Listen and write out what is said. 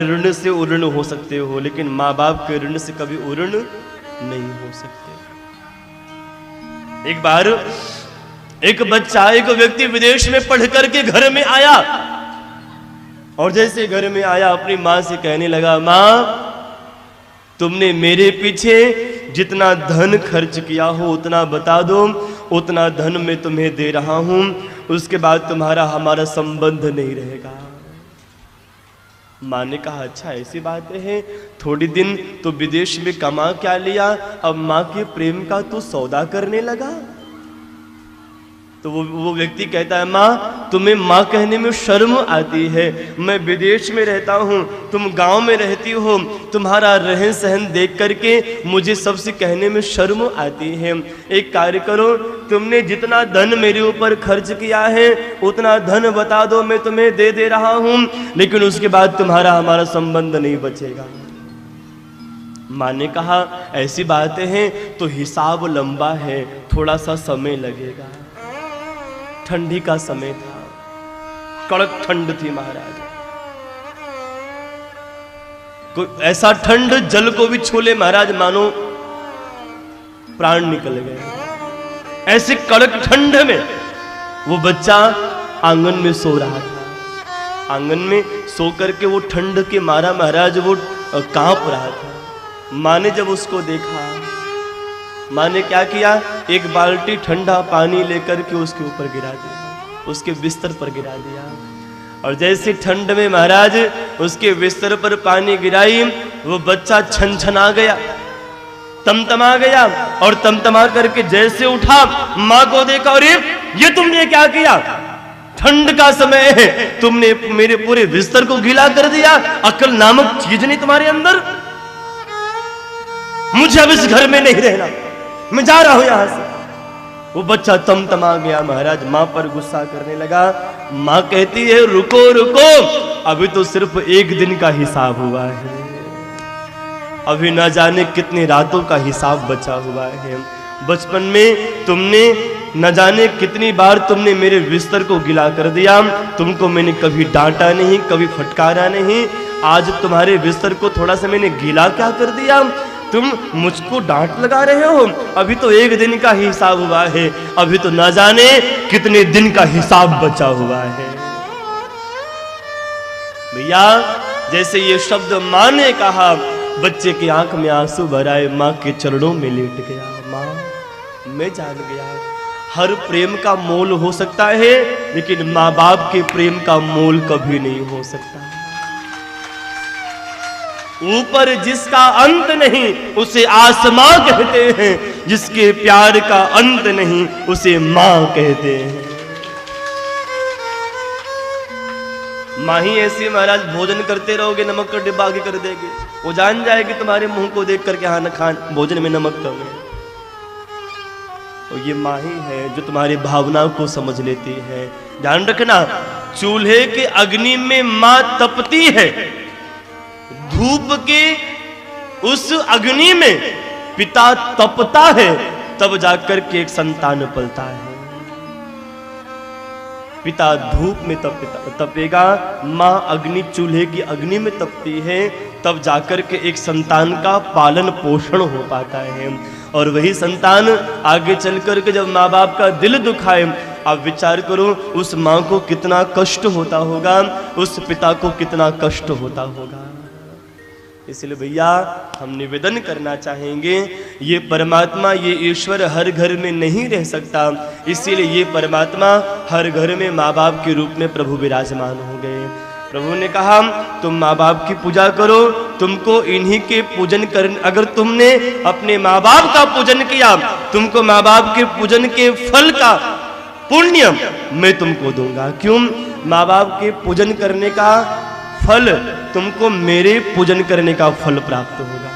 ऋण से उऋण हो सकते हो, लेकिन माँ बाप के ऋण से कभी उऋण नहीं हो सकते। एक बार एक बच्चा, एक व्यक्ति विदेश में पढ़ करके घर में आया, और जैसे घर में आया अपनी माँ से कहने लगा, माँ तुमने मेरे पीछे जितना धन खर्च किया हो उतना बता दो, उतना धन मैं तुम्हें दे रहा हूं, उसके बाद तुम्हारा हमारा संबंध नहीं रहेगा। माँ ने कहा, अच्छा ऐसी बात है, थोड़ी दिन तो विदेश में कमा क्या लिया, अब माँ के प्रेम का तो सौदा करने लगा। तो वो व्यक्ति कहता है, माँ तुम्हें माँ कहने में शर्म आती है, मैं विदेश में रहता हूँ, तुम गांव में रहती हो, तुम्हारा रहन सहन देख करके मुझे सबसे कहने में शर्म आती है। एक कार्य करो, तुमने जितना धन मेरे ऊपर खर्च किया है उतना धन बता दो, मैं तुम्हें दे रहा हूँ, लेकिन उसके बाद तुम्हारा हमारा संबंध नहीं बचेगा। माँ ने कहा, ऐसी बातें हैं तो हिसाब लंबा है, थोड़ा सा समय लगेगा। ठंडी का समय था, कड़क ठंड थी महाराज, कोई ऐसा ठंड जल को भी छू ले महाराज मानो प्राण निकल गए। ऐसे कड़क ठंड में वो बच्चा आंगन में सो रहा था। आंगन में सो करके वो ठंड के मारा महाराज वो कांप रहा था। माँ ने जब उसको देखा, माँ ने क्या किया, एक बाल्टी ठंडा पानी लेकर के उसके ऊपर गिरा दिया, उसके बिस्तर पर गिरा दिया। और जैसे ठंड में महाराज उसके बिस्तर पर पानी गिराई, वो बच्चा छनछना गया, तमतमा गया, और तमतमा करके जैसे उठा, माँ को देखा, और ये तुमने क्या किया, ठंड का समय है, तुमने मेरे पूरे बिस्तर को गीला कर दिया, अक्ल नामक चीज नहीं तुम्हारे अंदर, मुझे अब इस घर में नहीं रहना, मैं जा रहा हूं यहां से। वो बच्चा तमतमा गया महाराज, मां पर गुस्सा करने लगा। मां कहती है, रुको रुको, अभी तो सिर्फ एक दिन का हिसाब हुआ है, अभी न जाने कितनी रातों का हिसाब बचा हुआ है। बचपन में तुमने न जाने कितनी बार तुमने मेरे बिस्तर को गिला कर दिया, तुमको मैंने कभी डांटा नहीं, कभी फटकारा नहीं, आज तुम्हारे बिस्तर को थोड़ा सा मैंने गीला क्या कर दिया, तुम मुझको डांट लगा रहे हो, अभी तो एक दिन का हिसाब हुआ है, अभी तो ना जाने कितने दिन का हिसाब बचा हुआ है। भैया जैसे ये शब्द माँ ने कहा, बच्चे की आंख में आंसू भर आए, माँ के चरणों में लेट गया। माँ मैं जान गया, हर प्रेम का मोल हो सकता है, लेकिन माँ बाप के प्रेम का मोल कभी नहीं हो सकता। ऊपर जिसका अंत नहीं उसे आसमां कहते हैं, जिसके प्यार का अंत नहीं उसे मां कहते हैं। मां ही ऐसी महाराज, भोजन करते रहोगे नमक का डिब्बा आगे कर देगी, वो जान जाएगी तुम्हारे मुंह को देख करके, हाँ न खान भोजन में नमक कम है। और ये मां ही है जो तुम्हारी भावना को समझ लेती है। ध्यान रखना, चूल्हे के अग्नि में मां तपती है, धूप के उस अग्नि में पिता तपता है, तब जाकर के एक संतान पलता है। पिता धूप में तपेगा, मां अग्नि चूल्हे की अग्नि में तपती है, तब जाकर के एक संतान का पालन पोषण हो पाता है। और वही संतान आगे चल करके जब माँ बाप का दिल दुखाए, आप विचार करो उस माँ को कितना कष्ट होता होगा, उस पिता को कितना कष्ट होता होगा। इसलिए भैया हम निवेदन करना चाहेंगे, ये परमात्मा, ये ईश्वर हर घर में नहीं रह सकता, इसीलिए ये परमात्मा हर घर में माँ बाप के रूप में प्रभु विराजमान हो गए। प्रभु ने कहा, तुम माँ बाप की पूजा करो, तुमको इन्हीं के पूजन कर, अगर तुमने अपने माँ बाप का पूजन किया, तुमको माँ बाप के पूजन के फल का पुण्य मैं तुमको दूंगा। क्यों? माँ बाप के पूजन करने का फल तुमको मेरे पूजन करने का फल प्राप्त होगा।